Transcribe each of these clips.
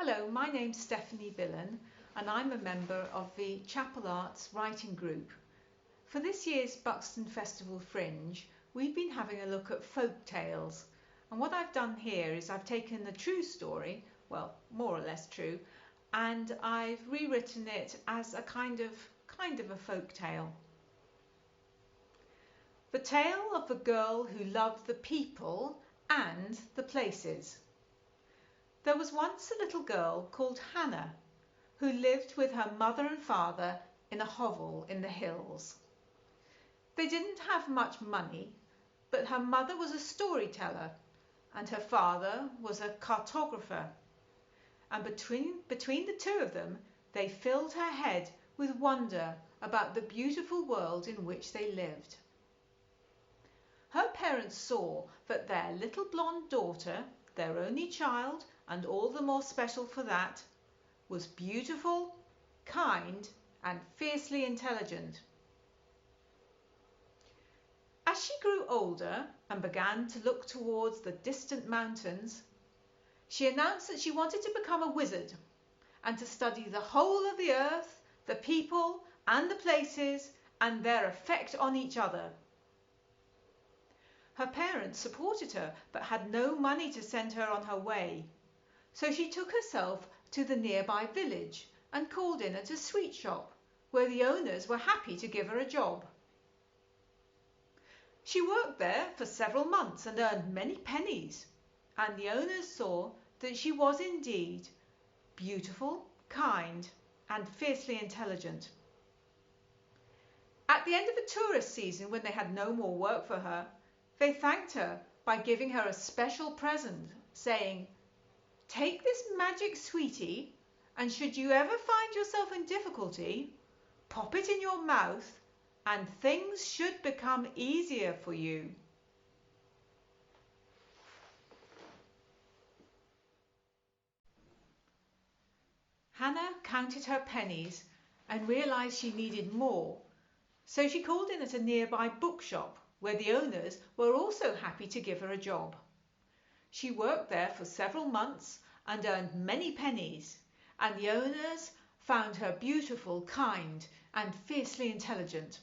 Hello, my name's Stephanie Billen and I'm a member of the Chapel Arts writing group. For this year's Buxton Festival Fringe, we've been having a look at folk tales, and what I've done here is I've taken the true story, well, more or less true, and I've rewritten it as a kind of a folk tale. The tale of the girl who loved the people and the places. There was once a little girl called Hannah who lived with her mother and father in a hovel in the hills. They didn't have much money, but her mother was a storyteller and her father was a cartographer. And between the two of them, they filled her head with wonder about the beautiful world in which they lived. Her parents saw that their little blonde daughter, their only child, and all the more special for that, was beautiful, kind, and fiercely intelligent. As she grew older and began to look towards the distant mountains, she announced that she wanted to become a wizard and to study the whole of the earth, the people and the places, and their effect on each other. Her parents supported her but had no money to send her on her way, so she took herself to the nearby village and called in at a sweet shop where the owners were happy to give her a job. She worked there for several months and earned many pennies, and the owners saw that she was indeed beautiful, kind, and fiercely intelligent. At the end of the tourist season, when they had no more work for her, they thanked her by giving her a special present, saying, "Take this magic sweetie, and should you ever find yourself in difficulty, pop it in your mouth and things should become easier for you." Hannah counted her pennies and realised she needed more, so she called in at a nearby bookshop where the owners were also happy to give her a job. She worked there for several months and earned many pennies, and the owners found her beautiful, kind, and fiercely intelligent.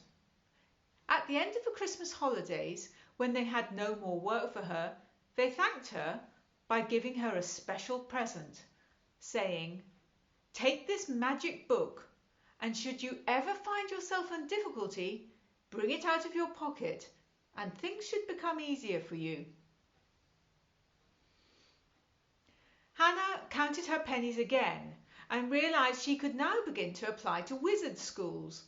At the end of the Christmas holidays, when they had no more work for her, they thanked her by giving her a special present, saying, "Take this magic book, and should you ever find yourself in difficulty, bring it out of your pocket, and things should become easier for you." Hannah counted her pennies again and realised she could now begin to apply to wizard schools.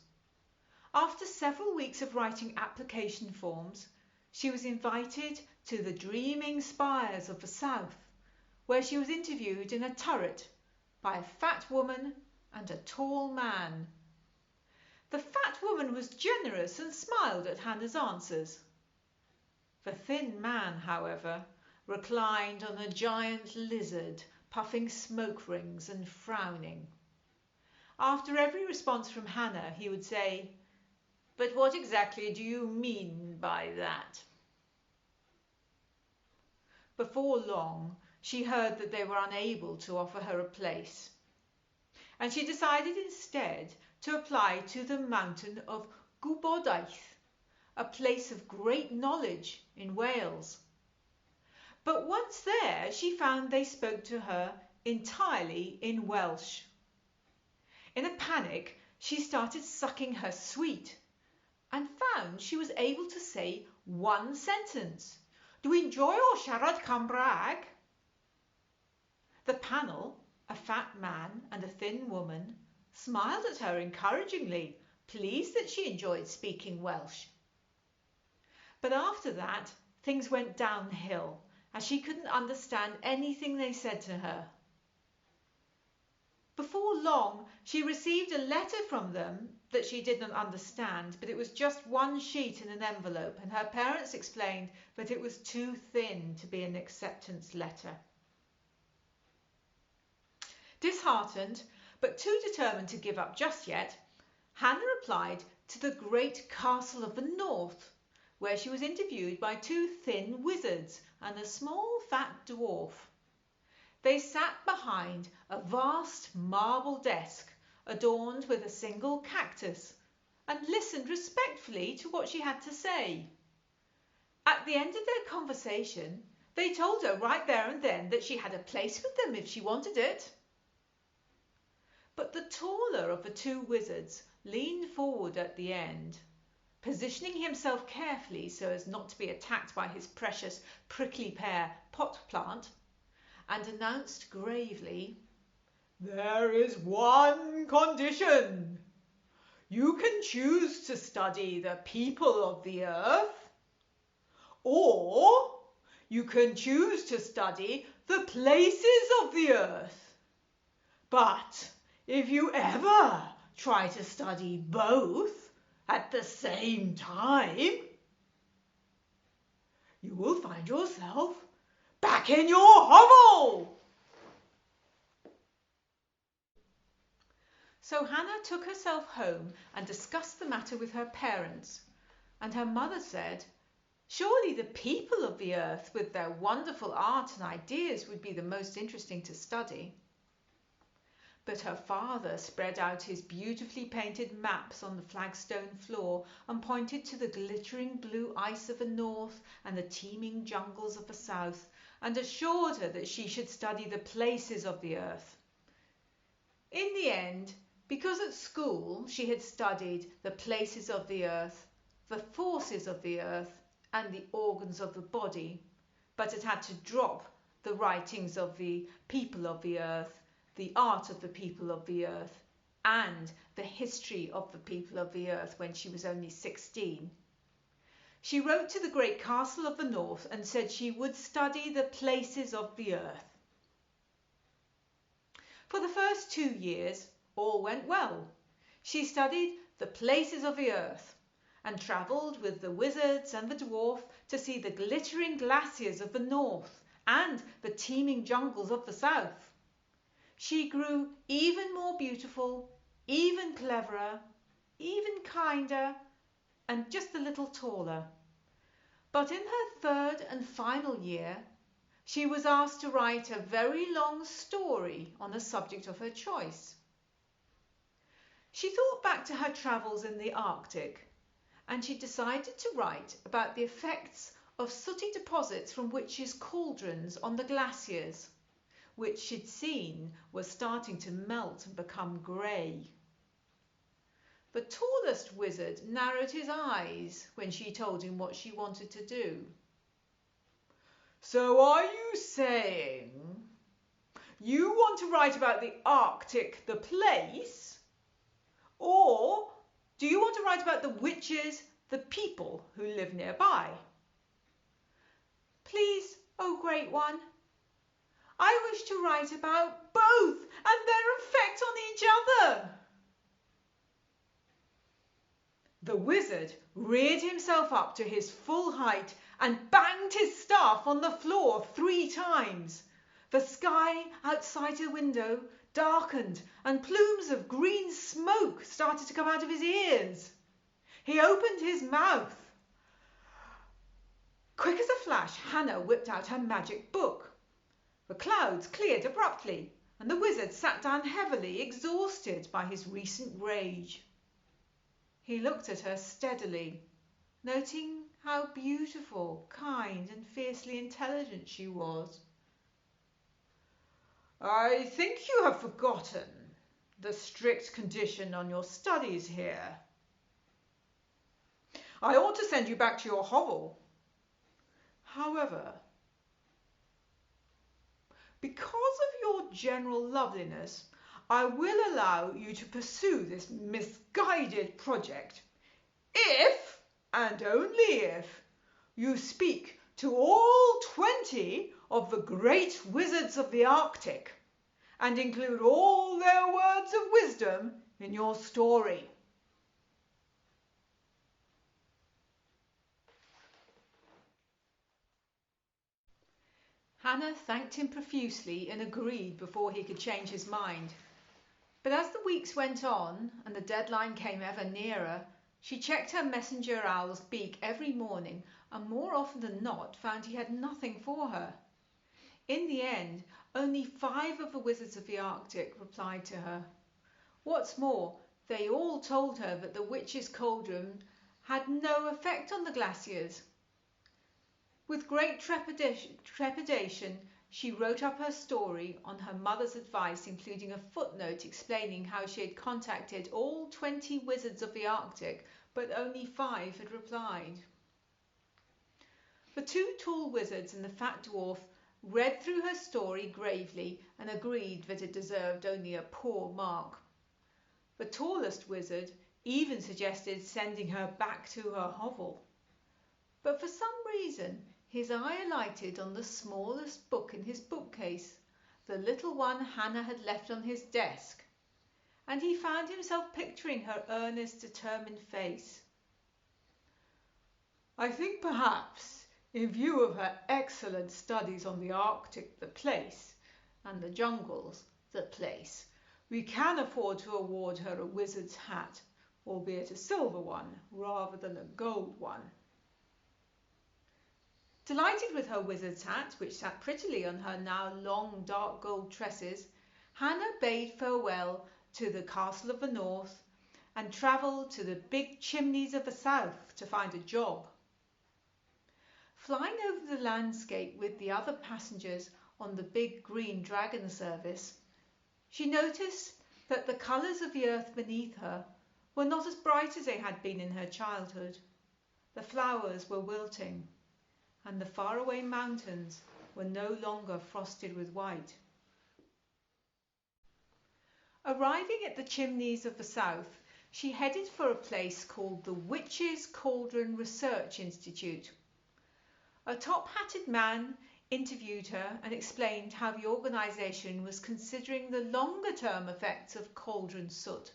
After several weeks of writing application forms, she was invited to the dreaming spires of the south, where she was interviewed in a turret by a fat woman and a tall man. The fat woman was generous and smiled at Hannah's answers. The thin man, however, reclined on a giant lizard, puffing smoke rings and frowning. After every response from Hannah, he would say, "But what exactly do you mean by that?" Before long, she heard that they were unable to offer her a place, and she decided instead to apply to the mountain of Gwybodaeth, a place of great knowledge in Wales. But once there, she found they spoke to her entirely in Welsh. In a panic, she started sucking her sweet and found she was able to say one sentence: "Dwi'n joio siarad Cymraeg." The panel, a fat man and a thin woman, smiled at her encouragingly, pleased that she enjoyed speaking Welsh. But after that, things went downhill, as she couldn't understand anything they said to her. Before long, she received a letter from them that she did not understand, but it was just one sheet in an envelope, and her parents explained that it was too thin to be an acceptance letter. Disheartened, but too determined to give up just yet, Hannah applied to the great castle of the north, where she was interviewed by two thin wizards and a small fat dwarf. They sat behind a vast marble desk adorned with a single cactus and listened respectfully to what she had to say. At the end of their conversation, they told her right there and then that she had a place with them if she wanted it. But the taller of the two wizards leaned forward at the end, positioning himself carefully so as not to be attacked by his precious prickly pear pot plant, and announced gravely, "There is one condition. You can choose to study the people of the earth, or you can choose to study the places of the earth. But if you ever try to study both at the same time, you will find yourself back in your hovel." So Hannah took herself home and discussed the matter with her parents, and her mother said, surely the people of the earth with their wonderful art and ideas would be the most interesting to study. But her father spread out his beautifully painted maps on the flagstone floor and pointed to the glittering blue ice of the north and the teeming jungles of the south, and assured her that she should study the places of the earth. In the end, because at school she had studied the places of the earth, the forces of the earth, and the organs of the body, but had had to drop the writings of the people of the earth, the art of the people of the earth, and the history of the people of the earth when she was only 16. She wrote to the great castle of the north and said she would study the places of the earth. For the first 2 years, all went well. She studied the places of the earth and travelled with the wizards and the dwarf to see the glittering glaciers of the north and the teeming jungles of the south. She grew even more beautiful, even cleverer, even kinder, and just a little taller. But in her third and final year, she was asked to write a very long story on the subject of her choice. She thought back to her travels in the Arctic, and she decided to write about the effects of sooty deposits from witches' cauldrons on the glaciers, which she'd seen were starting to melt and become grey. The tallest wizard narrowed his eyes when she told him what she wanted to do. "So are you saying you want to write about the Arctic, the place? Or do you want to write about the witches, the people who live nearby?" "Please, oh great one, I wish to write about both and their effect on each other." The wizard reared himself up to his full height and banged his staff on the floor 3 times. The sky outside the window darkened and plumes of green smoke started to come out of his ears. He opened his mouth. Quick as a flash, Hannah whipped out her magic book. The clouds cleared abruptly, and the wizard sat down heavily, exhausted by his recent rage. He looked at her steadily, noting how beautiful, kind, and fiercely intelligent she was. "I think you have forgotten the strict condition on your studies here. I ought to send you back to your hovel. However, because of your general loveliness, I will allow you to pursue this misguided project if, and only if, you speak to all 20 of the great wizards of the Arctic and include all their words of wisdom in your story." Hannah thanked him profusely and agreed before he could change his mind. But as the weeks went on and the deadline came ever nearer, she checked her messenger owl's beak every morning and more often than not found he had nothing for her. In the end, only 5 of the wizards of the Arctic replied to her. What's more, they all told her that the witch's cauldron had no effect on the glaciers. With great trepidation, she wrote up her story on her mother's advice, including a footnote explaining how she had contacted all 20 wizards of the Arctic, but only 5 had replied. The 2 tall wizards and the fat dwarf read through her story gravely and agreed that it deserved only a poor mark. The tallest wizard even suggested sending her back to her hovel. But for some reason, his eye alighted on the smallest book in his bookcase, the little one Hannah had left on his desk, and he found himself picturing her earnest, determined face. I think perhaps, in view of her excellent studies on the Arctic, the place, and the jungles, the place, we can afford to award her a wizard's hat, albeit a silver one rather than a gold one. Delighted with her wizard's hat, which sat prettily on her now long dark gold tresses, Hannah bade farewell to the castle of the north and travelled to the big chimneys of the south to find a job. Flying over the landscape with the other passengers on the big green dragon service, she noticed that the colours of the earth beneath her were not as bright as they had been in her childhood. The flowers were wilting, and the faraway mountains were no longer frosted with white. Arriving at the chimneys of the south, she headed for a place called the Witch's Cauldron Research Institute. A top-hatted man interviewed her and explained how the organisation was considering the longer-term effects of cauldron soot,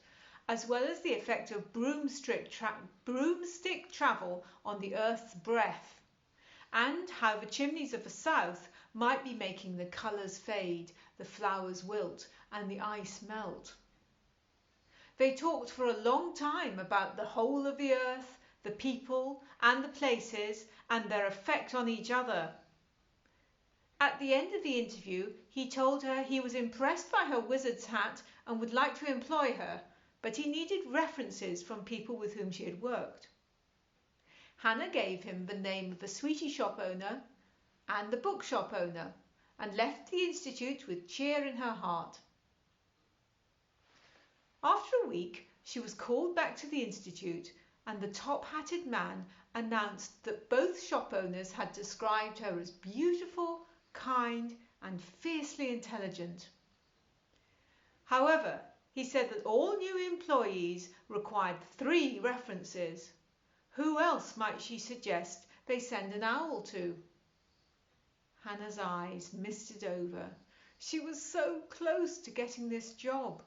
as well as the effect of broomstick travel on the Earth's breath, and how the chimneys of the south might be making the colours fade, the flowers wilt, and the ice melt. They talked for a long time about the whole of the earth, the people, and the places, and their effect on each other. At the end of the interview, he told her he was impressed by her wizard's hat and would like to employ her, but he needed references from people with whom she had worked. Hannah gave him the name of the sweetie shop owner and the bookshop owner, and left the institute with cheer in her heart. After a week, she was called back to the institute, and the top-hatted man announced that both shop owners had described her as beautiful, kind, and fiercely intelligent. However, he said that all new employees required 3 references. Who else might she suggest they send an owl to? Hannah's eyes misted over. She was so close to getting this job,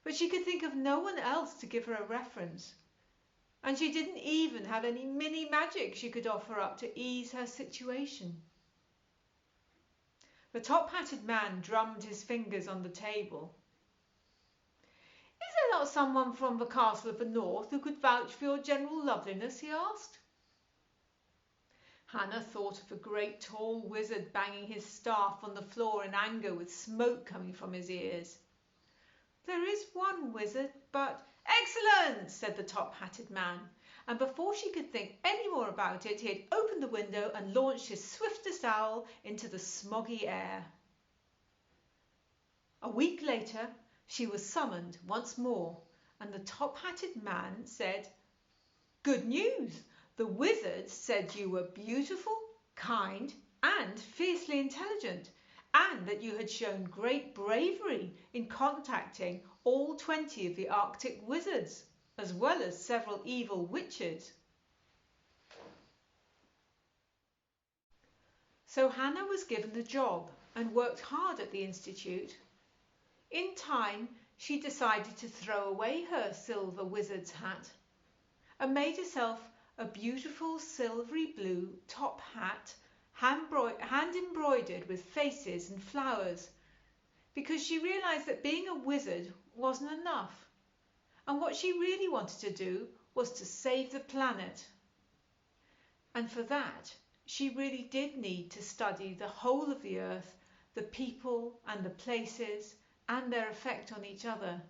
but she could think of no one else to give her a reference, and she didn't even have any mini magic she could offer up to ease her situation. The top-hatted man drummed his fingers on the table. Is there not someone from the castle of the north who could vouch for your general loveliness? He asked. Hannah thought of the great tall wizard banging his staff on the floor in anger with smoke coming from his ears. There is one wizard, but... Excellent, said the top-hatted man, and before she could think any more about it, he had opened the window and launched his swiftest owl into the smoggy air. A week later, she was summoned once more, and the top-hatted man said, Good news! The wizard said you were beautiful, kind, and fiercely intelligent, and that you had shown great bravery in contacting all 20 of the Arctic wizards, as well as several evil witches. So Hannah was given the job and worked hard at the institute. In time, she decided to throw away her silver wizard's hat and made herself a beautiful silvery blue top hat, hand embroidered with faces and flowers, because she realised that being a wizard wasn't enough, and what she really wanted to do was to save the planet. And for that, she really did need to study the whole of the earth the people and the places and their effect on each other.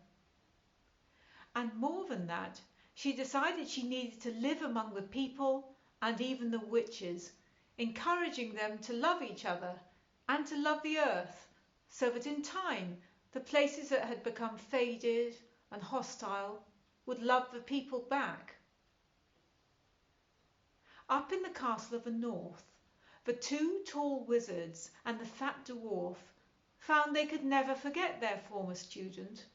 And more than that, she decided she needed to live among the people and even the witches, encouraging them to love each other and to love the earth, so that in time the places that had become faded and hostile would love the people back. Up in the castle of the north, the two tall wizards and the fat dwarf found they could never forget their former student.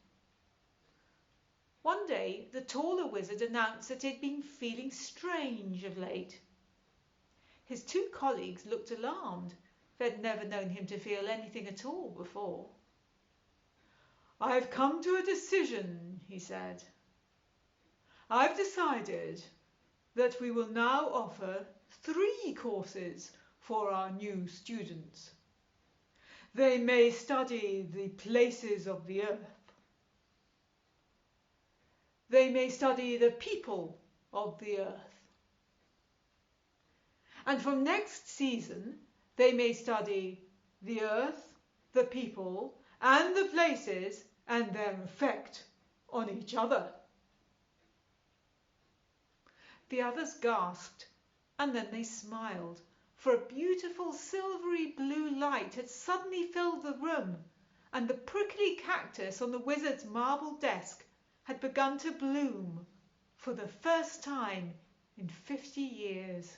One day, the taller wizard announced that he'd been feeling strange of late. His two colleagues looked alarmed. They'd never known him to feel anything at all before. "I've come to a decision," he said. "I've decided that we will now offer 3 courses for our new students. They may study the places of the earth. They may study the people of the earth. And from next season, they may study the earth, the people, and the places and their effect on each other." The others gasped, and then they smiled, for a beautiful silvery blue light had suddenly filled the room, and the prickly cactus on the wizard's marble desk had begun to bloom for the first time in 50 years.